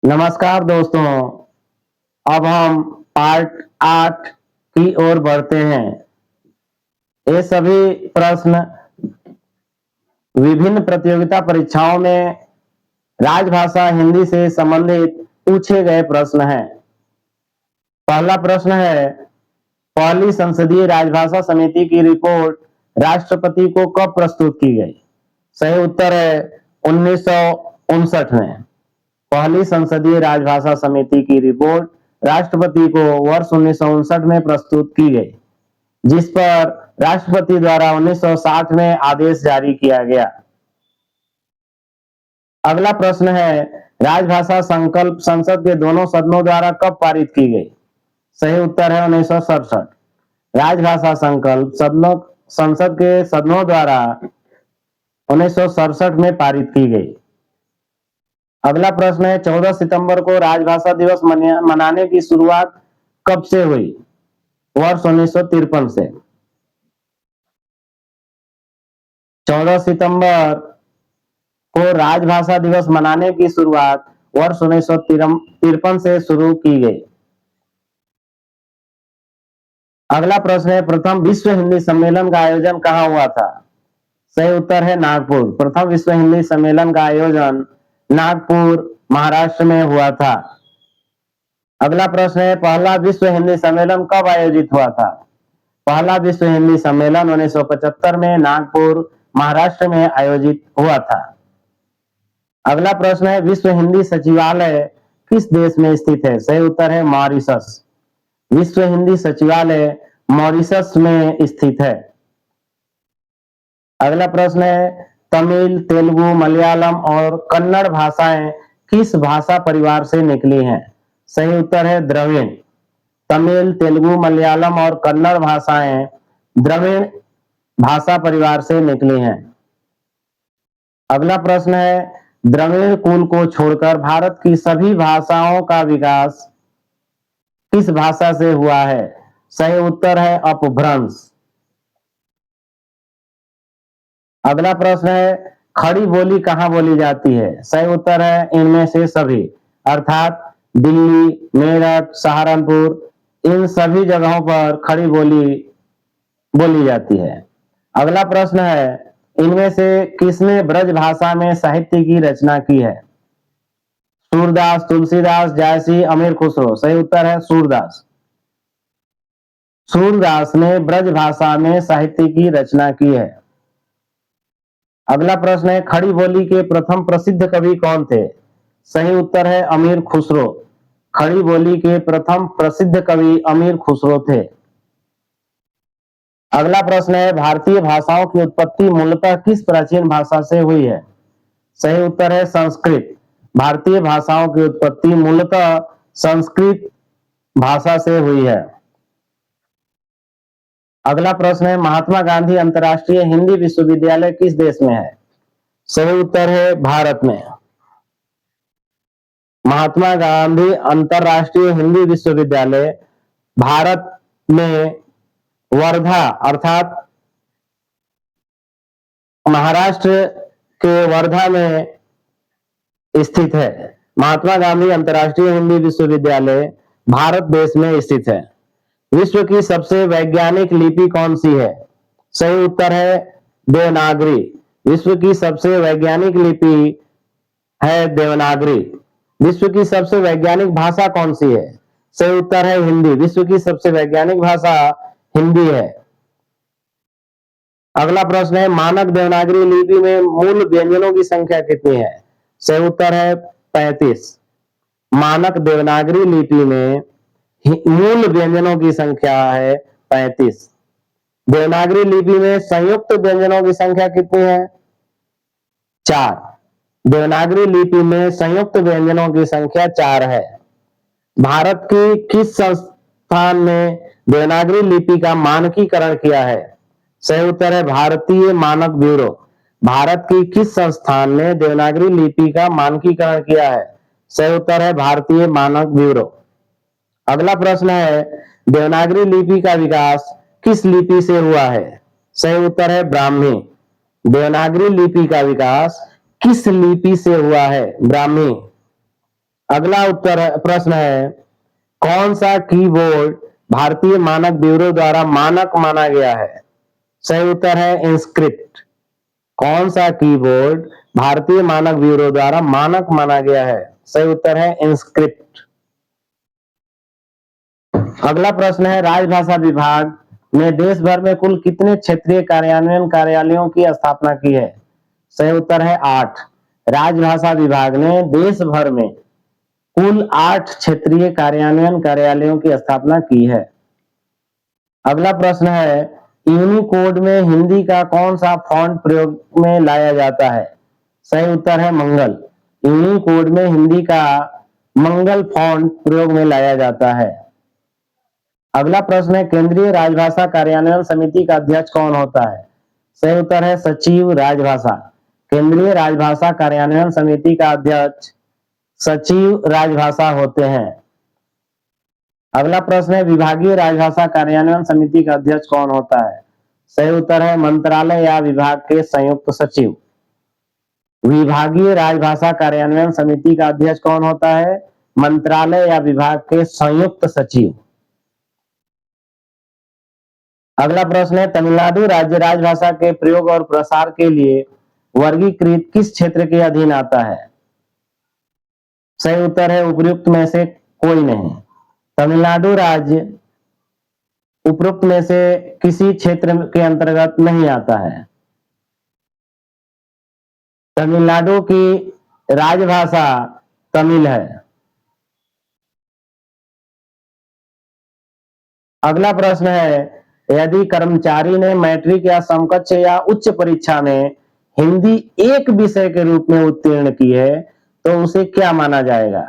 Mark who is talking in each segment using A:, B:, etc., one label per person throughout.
A: नमस्कार दोस्तों। अब हम पार्ट 8 की ओर बढ़ते हैं। ये सभी प्रश्न विभिन्न प्रतियोगिता परीक्षाओं में राजभाषा हिंदी से संबंधित पूछे गए प्रश्न हैं। पहला प्रश्न है, पहली संसदीय राजभाषा समिति की रिपोर्ट राष्ट्रपति को कब प्रस्तुत की गई? सही उत्तर है 1959 में। पहली संसदीय राजभाषा समिति की रिपोर्ट राष्ट्रपति को वर्ष 1959 में प्रस्तुत की गई, जिस पर राष्ट्रपति द्वारा 1960 में आदेश जारी किया गया। अगला प्रश्न है, राजभाषा संकल्प संसद के दोनों सदनों द्वारा कब पारित की गई? सही उत्तर है 1967। राजभाषा संकल्प संसद के सदनों द्वारा 1967 में पारित की गई। अगला प्रश्न है, 14 सितंबर को राजभाषा दिवस मनाने की शुरुआत कब से हुई? वर्ष 1953 से। 14 सितंबर को राजभाषा दिवस मनाने की शुरुआत वर्ष 1953 से शुरू की गई। अगला प्रश्न है, प्रथम विश्व हिंदी सम्मेलन का आयोजन कहाँ हुआ था? सही उत्तर है नागपुर। प्रथम विश्व हिंदी सम्मेलन का आयोजन नागपुर महाराष्ट्र में हुआ था। अगला प्रश्न है, पहला विश्व हिंदी सम्मेलन कब आयोजित हुआ था? पहला विश्व हिंदी सम्मेलन 1975 में नागपुर महाराष्ट्र में आयोजित हुआ था। अगला प्रश्न है, विश्व हिंदी सचिवालय किस देश में स्थित है? सही उत्तर है मॉरिशस। विश्व हिंदी सचिवालय मॉरिशस में स्थित है। अगला प्रश्न है, तमिल, तेलुगु, मलयालम और कन्नड़ भाषाएं किस भाषा परिवार से निकली हैं? सही उत्तर है द्रविड़। तमिल, तेलुगु, मलयालम और कन्नड़ भाषाएं द्रविड़ भाषा परिवार से निकली हैं। अगला प्रश्न है, द्रविड़ कुल को छोड़कर भारत की सभी भाषाओं का विकास किस भाषा से हुआ है? सही उत्तर है अपभ्रंश। अगला प्रश्न है, खड़ी बोली कहाँ बोली जाती है? सही उत्तर है इनमें से सभी, अर्थात दिल्ली, मेरठ, सहारनपुर, इन सभी जगहों पर खड़ी बोली बोली जाती है। अगला प्रश्न है, इनमें से किसने ब्रज भाषा में साहित्य की रचना की है? सूरदास, तुलसीदास, जायसी, अमीर खुसरो। सही उत्तर है सूरदास। सूरदास ने ब्रज भाषा में साहित्य की रचना की है। अगला प्रश्न है, खड़ी बोली के प्रथम प्रसिद्ध कवि कौन थे? सही उत्तर है अमीर खुसरो। खड़ी बोली के प्रथम प्रसिद्ध कवि अमीर खुसरो थे। अगला प्रश्न है, भारतीय भाषाओं की उत्पत्ति मूलतः किस प्राचीन भाषा से हुई है? सही उत्तर है संस्कृत। भारतीय भाषाओं की उत्पत्ति मूलतः संस्कृत भाषा से हुई है। अगला प्रश्न है, महात्मा गांधी अंतर्राष्ट्रीय हिंदी विश्वविद्यालय किस देश में है? सही उत्तर है भारत में। महात्मा गांधी अंतर्राष्ट्रीय हिंदी विश्वविद्यालय भारत में वर्धा अर्थात महाराष्ट्र के वर्धा में स्थित है। महात्मा गांधी अंतर्राष्ट्रीय हिंदी विश्वविद्यालय भारत देश में स्थित है। विश्व की सबसे वैज्ञानिक लिपि कौन सी है? सही उत्तर है देवनागरी। विश्व की सबसे वैज्ञानिक लिपि है देवनागरी। विश्व की सबसे वैज्ञानिक भाषा कौन सी है? सही उत्तर है हिंदी। विश्व की सबसे वैज्ञानिक भाषा हिंदी है। अगला प्रश्न है, मानक देवनागरी लिपि में मूल व्यंजनों की संख्या कितनी है? सही उत्तर है 35। मानक देवनागरी लिपि में मूल व्यंजनों की संख्या है 35। देवनागरी लिपि में संयुक्त व्यंजनों की संख्या कितनी है? 4। देवनागरी लिपि में संयुक्त व्यंजनों की संख्या 4 है। भारत की किस संस्थान ने देवनागरी लिपि का मानकीकरण किया है? सही उत्तर है भारतीय मानक ब्यूरो। भारत की किस संस्थान ने देवनागरी लिपि का मानकीकरण किया है? सही उत्तर है भारतीय मानक ब्यूरो। अगला प्रश्न है, देवनागरी लिपि का विकास किस लिपि से हुआ है? सही उत्तर है ब्राह्मी। देवनागरी लिपि का विकास किस लिपि से हुआ है? ब्राह्मी। अगला प्रश्न है, कौन सा कीबोर्ड भारतीय मानक ब्यूरो द्वारा मानक माना गया है? सही उत्तर है इंस्क्रिप्ट। कौन सा कीबोर्ड भारतीय मानक ब्यूरो द्वारा मानक माना गया है? सही उत्तर है इंस्क्रिप्ट। अगला प्रश्न है, राजभाषा विभाग ने देश भर में कुल कितने क्षेत्रीय कार्यान्वयन कार्यालयों की स्थापना की है? सही उत्तर है 8। राजभाषा विभाग ने देश भर में कुल 8 क्षेत्रीय कार्यान्वयन कार्यालयों की स्थापना की है। अगला प्रश्न है, यूनिकोड में हिंदी का कौन सा फॉन्ट प्रयोग में लाया जाता है? सही उत्तर है मंगल। यूनिकोड में हिंदी का मंगल फॉन्ट प्रयोग में लाया जाता है। अगला प्रश्न है, केंद्रीय राजभाषा कार्यान्वयन समिति का अध्यक्ष कौन होता है? सही उत्तर है सचिव राजभाषा। केंद्रीय राजभाषा कार्यान्वयन समिति का अध्यक्ष सचिव राजभाषा होते हैं। अगला प्रश्न है, विभागीय राजभाषा कार्यान्वयन समिति का अध्यक्ष कौन होता है? सही उत्तर है मंत्रालय या विभाग के संयुक्त सचिव। विभागीय राजभाषा कार्यान्वयन समिति का अध्यक्ष कौन होता है? मंत्रालय या विभाग के संयुक्त सचिव। अगला प्रश्न है, तमिलनाडु राज्य राजभाषा के प्रयोग और प्रसार के लिए वर्गीकृत किस क्षेत्र के अधीन आता है? सही उत्तर है उपयुक्त में से कोई नहीं। तमिलनाडु राज्य उपरोक्त में से किसी क्षेत्र के अंतर्गत नहीं आता है। तमिलनाडु की राजभाषा तमिल है। अगला प्रश्न है, यदि कर्मचारी ने मैट्रिक या समकक्ष या उच्च परीक्षा में हिंदी एक विषय के रूप में उत्तीर्ण की है तो उसे क्या माना जाएगा?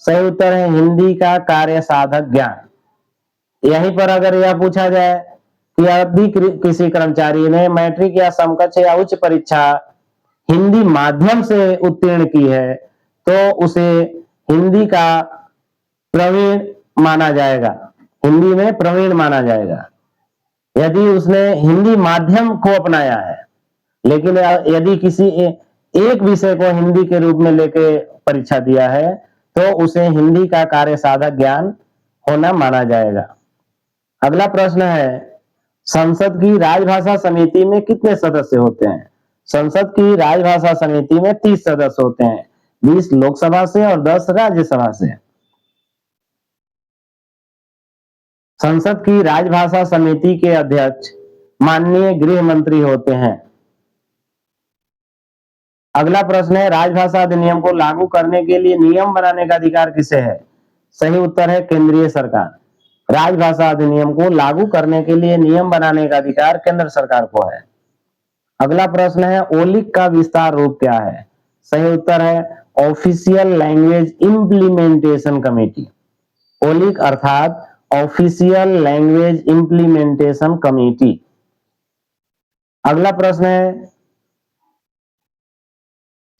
A: सही उत्तर है हिंदी का कार्य साधक ज्ञान। यहीं पर अगर यह पूछा जाए कि यदि किसी कर्मचारी ने मैट्रिक या समकक्ष या उच्च परीक्षा हिंदी माध्यम से उत्तीर्ण की है तो उसे हिंदी का प्रवीण माना जाएगा, हिंदी में प्रवीण माना जाएगा यदि उसने हिंदी माध्यम को अपनाया है। लेकिन यदि किसी एक विषय को हिंदी के रूप में लेके परीक्षा दिया है तो उसे हिंदी का कार्य साधक ज्ञान होना माना जाएगा। अगला प्रश्न है, संसद की राजभाषा समिति में कितने सदस्य होते हैं? संसद की राजभाषा समिति में 30 सदस्य होते हैं, 20 लोकसभा से और 10 राज्यसभा से। संसद की राजभाषा समिति के अध्यक्ष माननीय गृह मंत्री होते हैं। अगला प्रश्न है, राजभाषा अधिनियम को लागू करने के लिए नियम बनाने का अधिकार किसे है? सही उत्तर है केंद्रीय सरकार। राजभाषा अधिनियम को लागू करने के लिए नियम बनाने का अधिकार केंद्र सरकार को है। अगला प्रश्न है, ओलिक का विस्तार रूप क्या है? सही उत्तर है official language implementation committee. Oleic अर्थात ऑफिशियल लैंग्वेज इंप्लीमेंटेशन कमेटी। अगला प्रश्न है,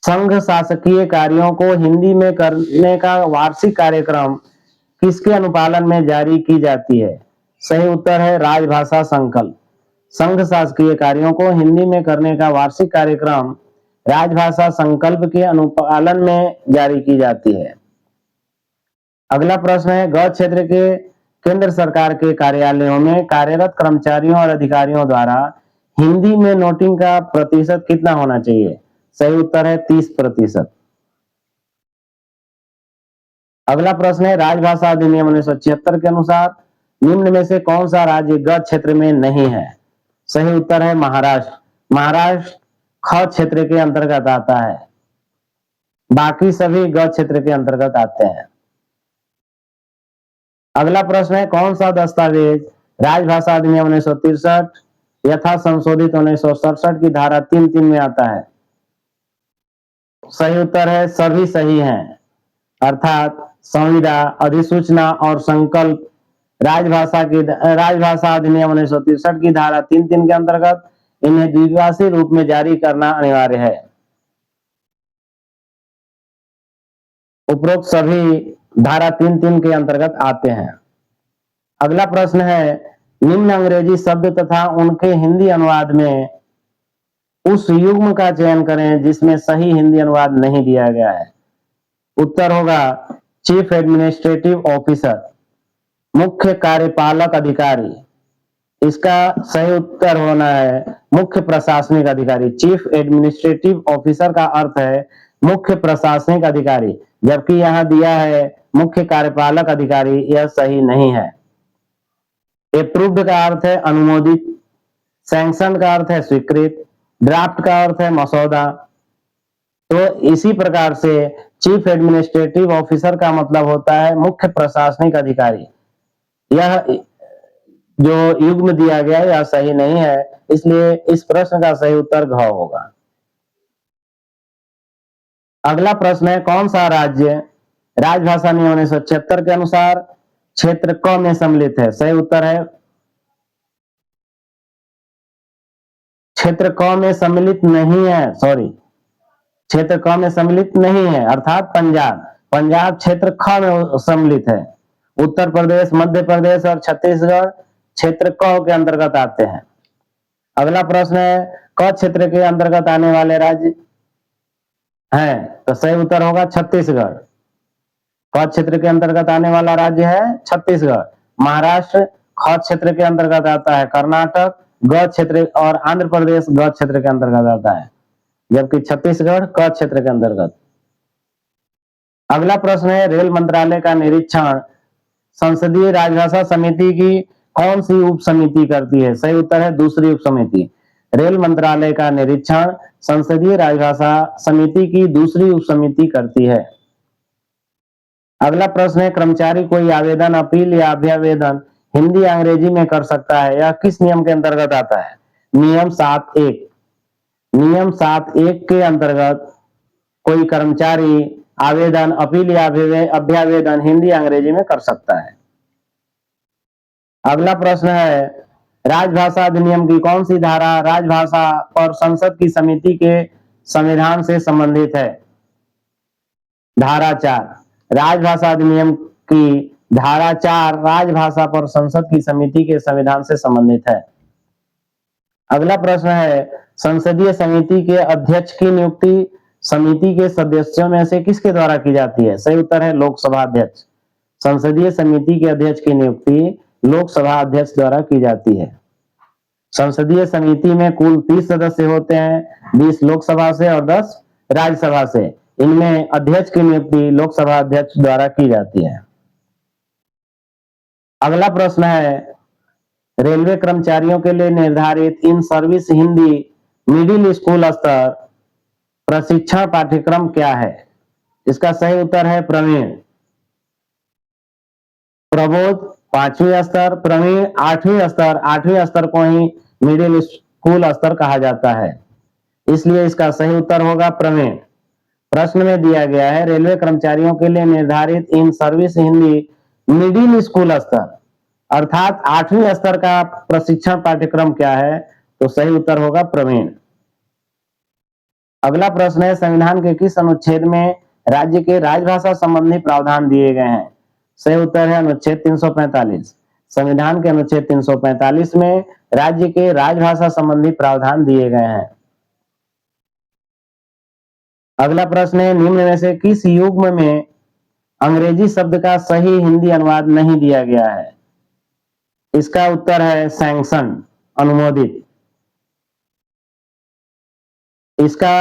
A: संघ शासकीय कार्यों को हिंदी में करने का वार्षिक कार्यक्रम किसके अनुपालन में जारी की जाती है? सही उत्तर है राजभाषा संकल्प। संघ शासकीय कार्यों को हिंदी में करने का वार्षिक कार्यक्रम राजभाषा संकल्प के अनुपालन में जारी की जाती है। अगला प्रश्न है, गौ क्षेत्र के केंद्र सरकार के कार्यालयों में कार्यरत कर्मचारियों और अधिकारियों द्वारा हिंदी में नोटिंग का प्रतिशत कितना होना चाहिए? सही उत्तर है 30%। अगला प्रश्न है, राजभाषा अधिनियम 1976 के अनुसार निम्न में से कौन सा राज्य ग क्षेत्र में नहीं है? सही उत्तर है महाराष्ट्र। महाराष्ट्र ख क्षेत्र के अंतर्गत आता है, बाकी सभी ग क्षेत्र के अंतर्गत आते हैं। अगला प्रश्न है, कौन सा दस्तावेज राजभाषा अधिनियम 1963 यथा संशोधित 1967 की धारा 3(3) में आता है? सही उत्तर है सभी सही हैं, अर्थात संविदा, अधिसूचना और संकल्प राजभाषा अधिनियम 1963 की धारा 3(3) के अंतर्गत इन्हें द्विभाषी रूप में जारी करना अनिवार्य है। उपरोक्त सभी धारा 3(3) के अंतर्गत आते हैं। अगला प्रश्न है, निम्न अंग्रेजी शब्द तथा उनके हिंदी अनुवाद में उस युग्म का चयन करें जिसमें सही हिंदी अनुवाद नहीं दिया गया है। उत्तर होगा चीफ एडमिनिस्ट्रेटिव ऑफिसर, मुख्य कार्यपालक अधिकारी। इसका सही उत्तर होना है मुख्य प्रशासनिक अधिकारी। चीफ एडमिनिस्ट्रेटिव ऑफिसर का अर्थ है मुख्य प्रशासनिक अधिकारी, जबकि यहां दिया है मुख्य कार्यपालक अधिकारी, यह सही नहीं है। अप्रूव्ड का अर्थ है अनुमोदित, सैंक्शन का अर्थ है स्वीकृत, ड्राफ्ट का अर्थ है मसौदा। तो इसी प्रकार से चीफ एडमिनिस्ट्रेटिव ऑफिसर का मतलब होता है मुख्य प्रशासनिक अधिकारी। यह जो युग्म दिया गया यह सही नहीं है, इसलिए इस प्रश्न का सही उत्तर घ होगा। अगला प्रश्न है कौन सा राज्य राजभाषा नियम 1976 के अनुसार क्षेत्र क में सम्मिलित है? सही उत्तर है क्षेत्र क में सम्मिलित नहीं है, सॉरी, क्षेत्र क में सम्मिलित नहीं है, अर्थात पंजाब। पंजाब क्षेत्र ख में सम्मिलित है। उत्तर प्रदेश, मध्य प्रदेश और छत्तीसगढ़ क्षेत्र क के अंतर्गत आते हैं। अगला प्रश्न है क क्षेत्र के अंतर्गत आने वाले राज्य हैं, तो सही उत्तर होगा छत्तीसगढ़। क क्षेत्र के अंतर्गत आने वाला राज्य है छत्तीसगढ़। महाराष्ट्र ख क्षेत्र के अंतर्गत आता है। कर्नाटक ग क्षेत्र और आंध्र प्रदेश ग क्षेत्र के अंतर्गत आता है, जबकि छत्तीसगढ़ क क्षेत्र के अंतर्गत। अगला प्रश्न है रेल मंत्रालय का निरीक्षण संसदीय राजभाषा समिति की कौन सी उप समिति करती है? सही उत्तर है दूसरी उप समिति। रेल मंत्रालय का निरीक्षण संसदीय राजभाषा समिति की दूसरी उप समिति करती है। अगला प्रश्न है कर्मचारी कोई आवेदन, अपील या अभ्यावेदन हिंदी या अंग्रेजी में कर सकता है, यह किस नियम के अंतर्गत आता है? नियम 7(1). नियम 7(1) के अंतर्गत कोई कर्मचारी आवेदन, अपील या अभ्यावेदन हिंदी या अंग्रेजी में कर सकता है। अगला प्रश्न है राजभाषा अधिनियम की कौन सी धारा राजभाषा और संसद की समिति के संविधान से संबंधित है? धारा 4। राजभाषा अधिनियम की धारा 4 राजभाषा पर संसद की समिति के संविधान से संबंधित है। अगला प्रश्न है संसदीय समिति के अध्यक्ष की नियुक्ति समिति के सदस्यों में से किसके द्वारा की जाती है? सही उत्तर है लोकसभा अध्यक्ष। संसदीय समिति के अध्यक्ष की नियुक्ति लोकसभा अध्यक्ष द्वारा की जाती है। संसदीय समिति में कुल 30 सदस्य होते हैं, 20 लोकसभा से और 10 राज्यसभा से। इनमें अध्यक्ष की नियुक्ति लोकसभा अध्यक्ष द्वारा की जाती है। अगला प्रश्न है रेलवे कर्मचारियों के लिए निर्धारित in service Hindi middle school स्तर प्रशिक्षण पाठ्यक्रम क्या है? इसका सही उत्तर है प्रवीण। प्रबोध 5वीं स्तर, प्रवीण 8वीं स्तर। 8वीं स्तर को ही मिडिल स्कूल स्तर कहा जाता है, इसलिए इसका सही उत्तर होगा प्रवीण। प्रश्न में दिया गया है रेलवे कर्मचारियों के लिए निर्धारित in service Hindi middle school स्तर अर्थात 8वीं स्तर का प्रशिक्षण पाठ्यक्रम क्या है? तो सही उत्तर होगा प्रवीण। अगला प्रश्न है संविधान के किस अनुच्छेद में राज्य के राजभाषा संबंधी प्रावधान दिए गए हैं? सही उत्तर है अनुच्छेद 345। संविधान के अनुच्छेद 345 में राज्य के राजभाषा संबंधी प्रावधान दिए गए हैं। अगला प्रश्न है निम्न में से किस युग्म में अंग्रेजी शब्द का सही हिंदी अनुवाद नहीं दिया गया है? इसका उत्तर है सैंक्शन, अनुमोदित। इसका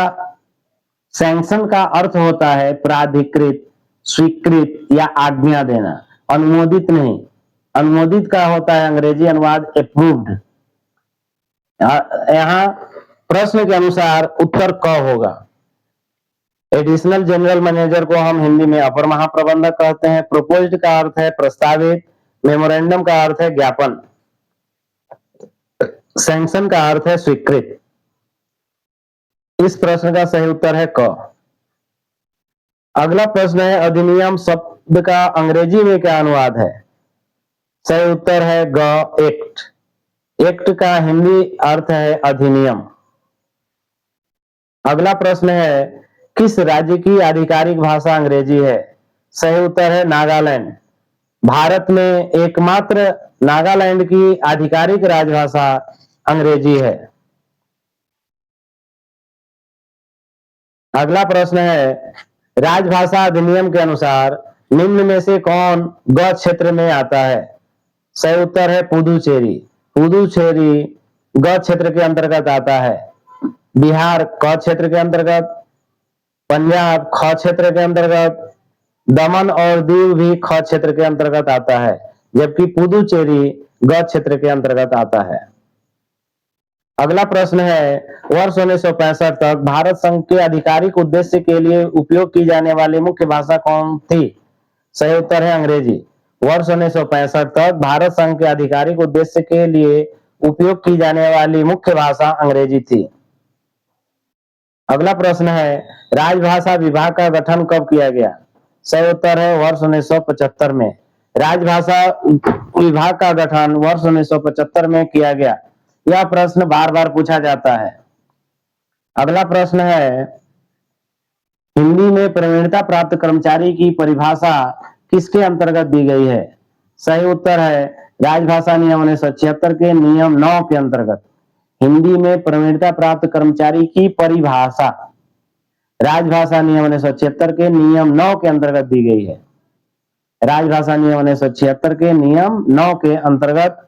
A: सैंक्शन का अर्थ होता है प्राधिकृत, स्वीकृत या आज्ञा देना, अनुमोदित नहीं। अनुमोदित का होता है अंग्रेजी अनुवाद अप्रूव्ड। यहां प्रश्न के अनुसार उत्तर क होगा। एडिशनल जनरल मैनेजर को हम हिंदी में अपर महाप्रबंधक कहते हैं। प्रोपोज्ड का अर्थ है प्रस्तावित, मेमोरेंडम का अर्थ है ज्ञापन, सैंक्शन का अर्थ है स्वीकृत। इस प्रश्न का सही उत्तर है क। अगला प्रश्न है अधिनियम शब्द का अंग्रेजी में क्या अनुवाद है? सही उत्तर है ग, एक्ट। एक्ट का हिंदी अर्थ है अधिनियम। अगला प्रश्न है किस राज्य की आधिकारिक भाषा अंग्रेजी है? सही उत्तर है नागालैंड। भारत में एकमात्र नागालैंड की आधिकारिक राजभाषा अंग्रेजी है। अगला प्रश्न है राजभाषा अधिनियम के अनुसार निम्न में से कौन ग क्षेत्र में आता है? सही उत्तर है पुदुचेरी। पुदुचेरी ग क्षेत्र के अंतर्गत आता है। बिहार क क्षेत्र के अंतर्गत, पंजाब ख क्षेत्र के अंतर्गत, दमन और दीव भी ख क्षेत्र के अंतर्गत आता है, जबकि पुदुचेरी ग क्षेत्र के अंतर्गत आता है। अगला प्रश्न है, वर्ष 1965 तक भारत संघ के आधिकारिक उद्देश्य के लिए उपयोग की जाने वाली मुख्य भाषा कौन थी? सही उत्तर है अंग्रेजी। वर्ष 1965 तक भारत संघ के आधिकारिक उद्देश्य के लिए उपयोग की जाने वाली मुख्य भाषा अंग्रेजी थी। अगला प्रश्न है, राजभाषा विभाग का गठन कब किया गया? सही उत्तर है वर्ष 1975 में। राजभाषा विभाग का गठन वर्ष 1975 में किया गया। यह प्रश्न बार बार पूछा जाता है। अगला प्रश्न है, हिंदी में प्रवीणता प्राप्त कर्मचारी की परिभाषा किसके अंतर्गत दी गई है? सही उत्तर है राजभाषा नियम 1976 के नियम 9 के अंतर्गत। हिंदी में प्रवीणता प्राप्त कर्मचारी की परिभाषा राजभाषा नियम 1976 के नियम 9 के अंतर्गत दी गई है। राजभाषा नियम 1976 के नियम 9 के अंतर्गत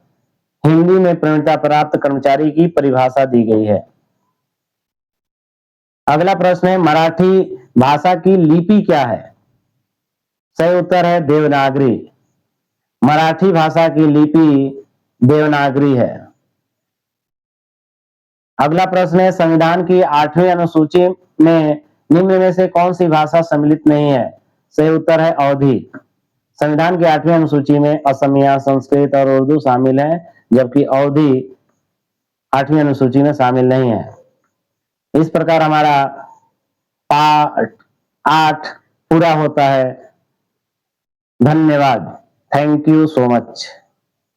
A: हिंदी में प्रवीणता प्राप्त कर्मचारी की परिभाषा दी गई है। अगला प्रश्न है, मराठी भाषा की लिपि क्या है? सही उत्तर है देवनागरी। मराठी भाषा की लिपि देवनागरी है। अगला प्रश्न है, संविधान की 8वीं अनुसूची में निम्न में से कौन सी भाषा सम्मिलित नहीं है? सही उत्तर है अवधी। संविधान की 8वीं अनुसूची में असमिया, संस्कृत और उर्दू शामिल है, जबकि अवधी 8वीं अनुसूची में शामिल नहीं है। इस प्रकार हमारा पार्ट 8 पूरा होता है। धन्यवाद। Thank you so much.